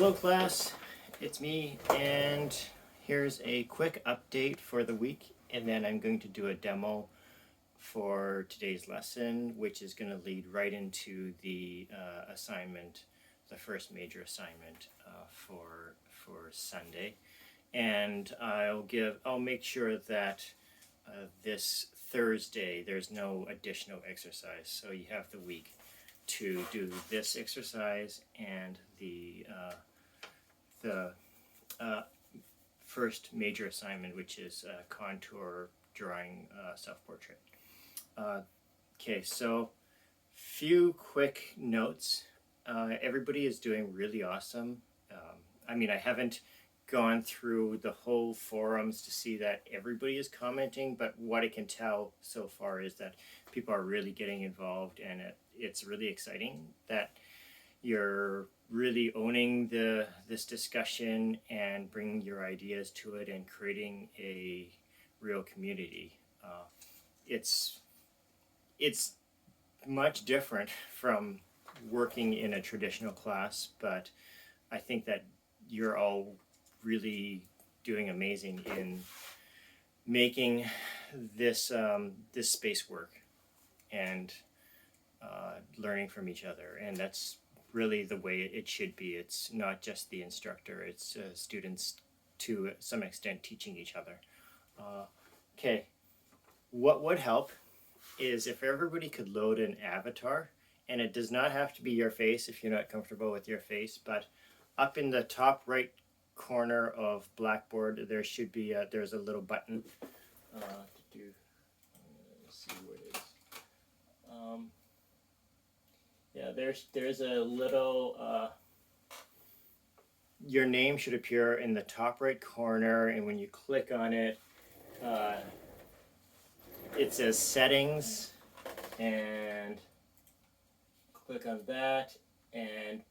Hello class, it's me, and here's a quick update for the week, and then I'm going to do a demo for today's lesson, which is going to lead right into the assignment, the first major assignment for Sunday. And I'll make sure that this Thursday there's no additional exercise, so you have the week to do this exercise and the first major assignment, which is contour drawing self-portrait. Okay, so few quick notes. Everybody is doing really awesome. I haven't gone through the whole forums to see that everybody is commenting, but what I can tell so far is that people are really getting involved, and it's really exciting that you're really owning this discussion and bringing your ideas to it and creating a real community. It's much different from working in a traditional class, but I think that you're all really doing amazing in making this this space work and learning from each other, and that's really the way it should be. It's not just the instructor, it's students to some extent teaching each other. Okay, what would help is if everybody could load an avatar, and it does not have to be your face if you're not comfortable with your face, but up in the top right corner of Blackboard there should be there's a little button to do, let's see what it is. Yeah, there's a little your name should appear in the top right corner, and when you click on it, it says settings, and click on that, and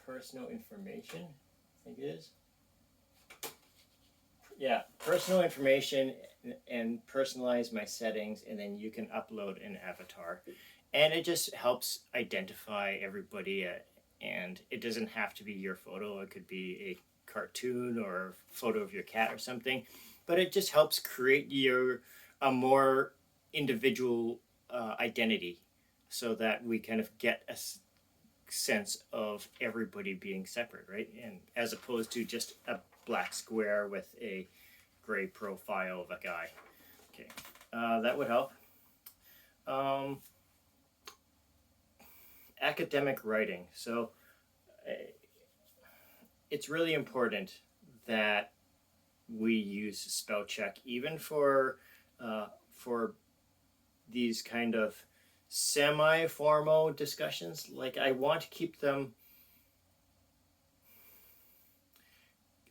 personal information, I think it is. Yeah, personal information, and personalize my settings, and then you can upload an avatar. And it just helps identify everybody, and it doesn't have to be your photo. It could be a cartoon or a photo of your cat or something, but it just helps create a more individual identity, so that we kind of get a sense of everybody being separate, right? And as opposed to just a black square with a gray profile of a guy. Okay, that would help. Academic writing. So it's really important that we use spell check, even for these kind of semi-formal discussions. Like, I want to keep them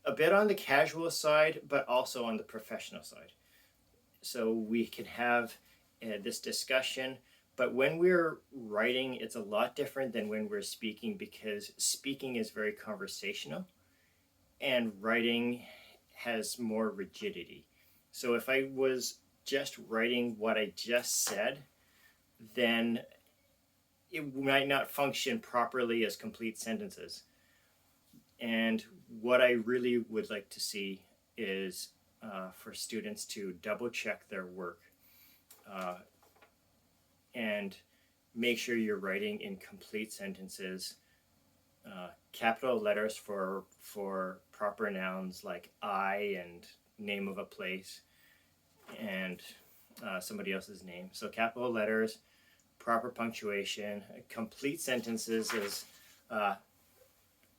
a bit on the casual side, but also on the professional side, so we can have this discussion. But when we're writing, it's a lot different than when we're speaking, because speaking is very conversational and writing has more rigidity. So if I was just writing what I just said, then it might not function properly as complete sentences. And what I really would like to see is for students to double check their work and make sure you're writing in complete sentences, capital letters for proper nouns like I and name of a place and somebody else's name. So capital letters, proper punctuation. Complete sentences is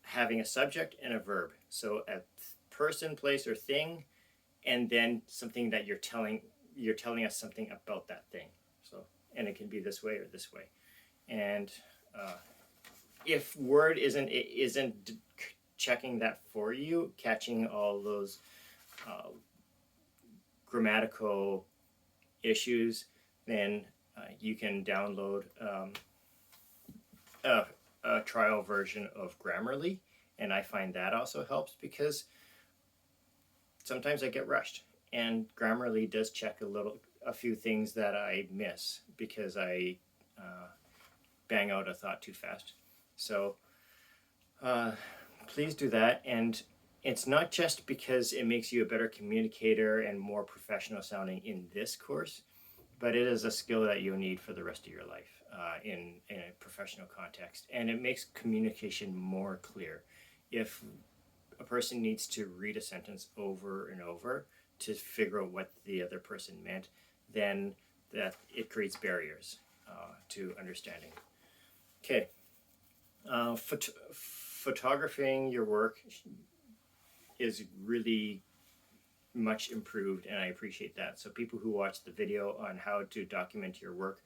having a subject and a verb. So a person, place, or thing, and then something that you're telling us something about that thing. So, and it can be this way or this way. And if Word isn't checking that for you, catching all those grammatical issues, then you can download a trial version of Grammarly, and I find that also helps, because sometimes I get rushed, and Grammarly does check a few things that I miss because I bang out a thought too fast. So please do that. And it's not just because it makes you a better communicator and more professional sounding in this course, but it is a skill that you'll need for the rest of your life in a professional context. And it makes communication more clear. If a person needs to read a sentence over and over to figure out what the other person meant, then that it creates barriers to understanding. Okay, photographing your work is really much improved, and I appreciate that. So people who watch the video on how to document your work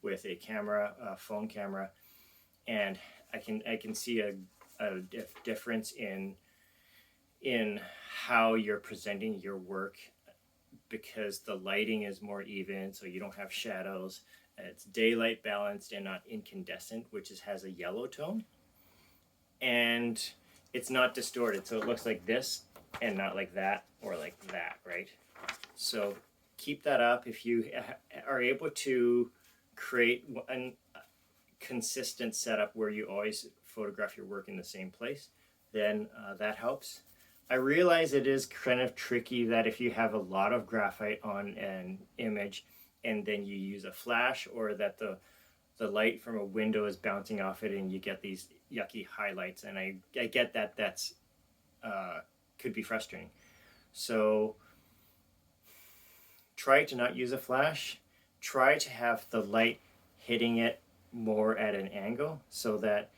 with a camera, a phone camera, and I can see a difference in how you're presenting your work, because the lighting is more even, so you don't have shadows. It's daylight balanced and not incandescent, which has a yellow tone, and it's not distorted, so it looks like this and not like that or like that, right? So keep that up. If you are able to create a consistent setup where you always photograph your work in the same place, then that helps. I realize it is kind of tricky that if you have a lot of graphite on an image and then you use a flash, or that the light from a window is bouncing off it and you get these yucky highlights, and I get that that's could be frustrating. So try to not use a flash. Try to have the light hitting it more at an angle so that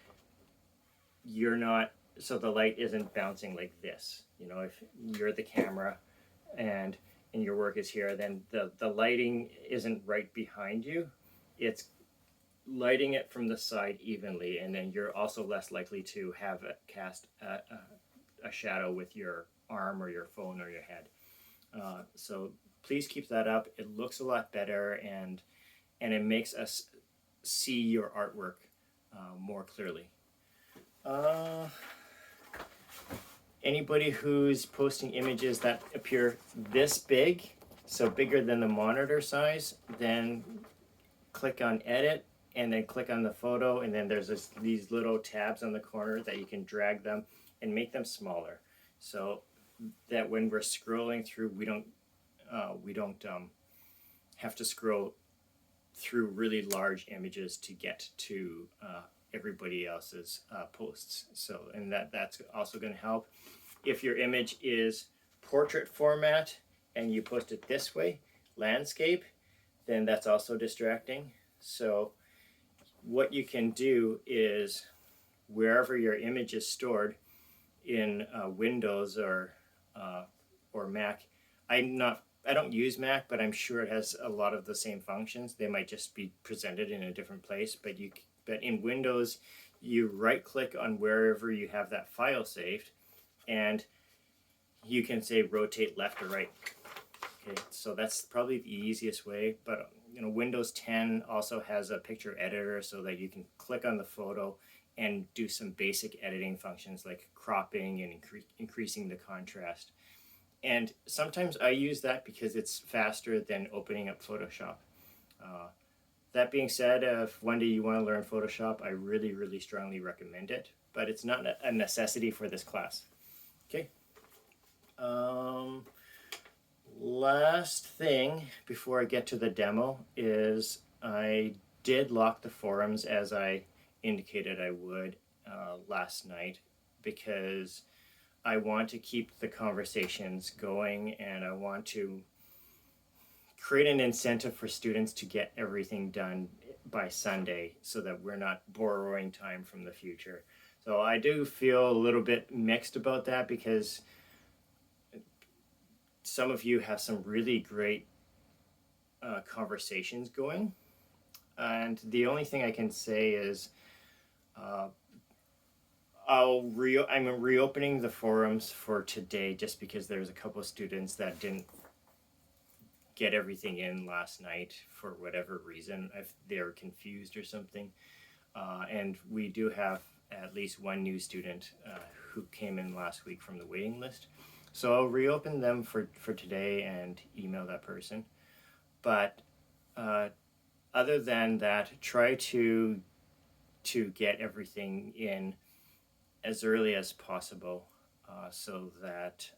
so the light isn't bouncing like this. You know, if you're the camera and your work is here, then the lighting isn't right behind you. It's lighting it from the side evenly, and then you're also less likely to have it cast a shadow with your arm or your phone or your head. So please keep that up. It looks a lot better, and it makes us see your artwork more clearly. Anybody who's posting images that appear this big, so bigger than the monitor size, then click on edit and then click on the photo, and then there's these little tabs on the corner that you can drag them and make them smaller, so that when we're scrolling through, we don't have to scroll through really large images to get to everybody else's posts. So, and that's also going to help. If your image is portrait format and you post it this way, landscape, then that's also distracting. So what you can do is, wherever your image is stored in Windows or Mac, I don't use Mac, but I'm sure it has a lot of the same functions. They might just be presented in a different place, but in Windows, you right click on wherever you have that file saved, and you can say rotate left or right. Okay, so that's probably the easiest way. But Windows 10 also has a picture editor, so that you can click on the photo and do some basic editing functions like cropping and increasing the contrast. And sometimes I use that because it's faster than opening up Photoshop. That being said, if one day you want to learn Photoshop, I really, really strongly recommend it, but it's not a necessity for this class. Okay. Last thing before I get to the demo is I did lock the forums as I indicated I would last night, because I want to keep the conversations going, and I want to create an incentive for students to get everything done by Sunday so that we're not borrowing time from the future. So I do feel a little bit mixed about that, because some of you have some really great conversations going, and the only thing I can say is I'm reopening the forums for today, just because there's a couple of students that didn't get everything in last night for whatever reason, if they're confused or something, and we do have at least one new student who came in last week from the waiting list. So I'll reopen them for today and email that person. But other than that, try to get everything in as early as possible so that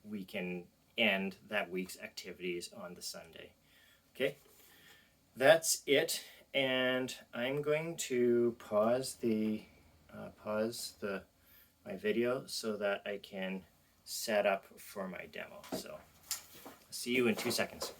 we can end that week's activities on the Sunday. Okay, that's it, and I'm going to pause my video so that I can set up for my demo. So see you in 2 seconds.